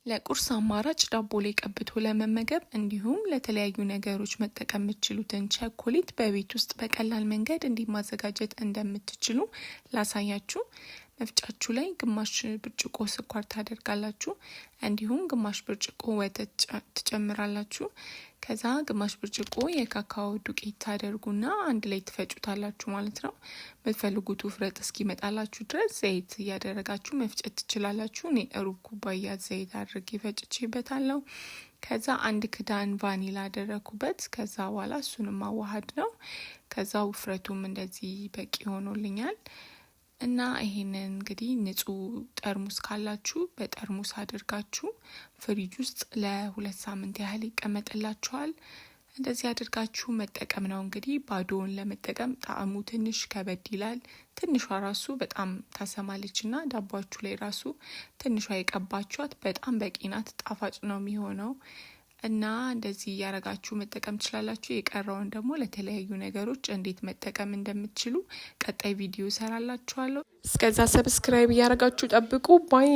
ለቁርስ አማራጭ ዳቦ ላይ ቀብቶ ለመመገብ እንዲሁም ለተለያዩ ነገሮች መጠቀም የምትችሉትን ቸኮሌት በቤት ውስጥ በቀላል መንገድ እንዴት ማዘጋጀት እንደምትችሉ ላሳያችሁ። መፍጫችሁ ላይ ግማሽ ብርጭቆ ስኳር ታደርጋላችሁ። እንዲሁም ግማሽ ብርጭቆ ወተት ትጨምራላችሁ። ከዛ ግማሽ ብርጭቆ የካካኦ ዱቄት ታደርጉና አንድ ላይ ትፈጩታላችሁ ማለት ነው። የምትፈልጉት ውፍረት እስኪመጣላችሁ ድረስ ዘይት እያደረጋችሁ መፍጨት ትችላላችሁ። እኔ ሩብ ኩባያ ዘይት አድርጌ ፈጭቼበታለሁ። ከዛ አንድ ክዳን ቫኒላ አደረኩበት። ከዛ በኋላ እሱንም ማዋሃድ ነው። ከዛ ውፍረቱም እንደዚህ በቂ ሆኖልኛል። እና ይሄንን እንግዲህ ንጹህ ጠርሙስ ካላችሁ በጠርሙስ አድርጋችሁ ፍሪጅ ውስጥ ለ2 ሳምንት ያህል ይቀመጥላችኋል። እንደዚህ አድርጋችሁ መጠቀም ነው። እንግዲህ ባዶውን ለመጠቀም ጣዕሙ ትንሽ ከበድ ይላል። ትንሿ ራሱ በጣም ታሰማለችና ዳቧችሁ ላይ ራሱ ትንሿ የቀባችኋት በጣም በቂ ናት። ጣፋጭ ነው የሚሆነው። እና እንደዚህ እያረጋችሁ መጠቀም ትችላላችሁ። የቀረውን ደግሞ ለተለያዩ ነገሮች እንዴት መጠቀም እንደምትችሉ ቀጣይ ቪዲዮ ሰራላችኋለሁ። እስከዛ ሰብስክራይብ እያረጋችሁ ጠብቁ። ባይ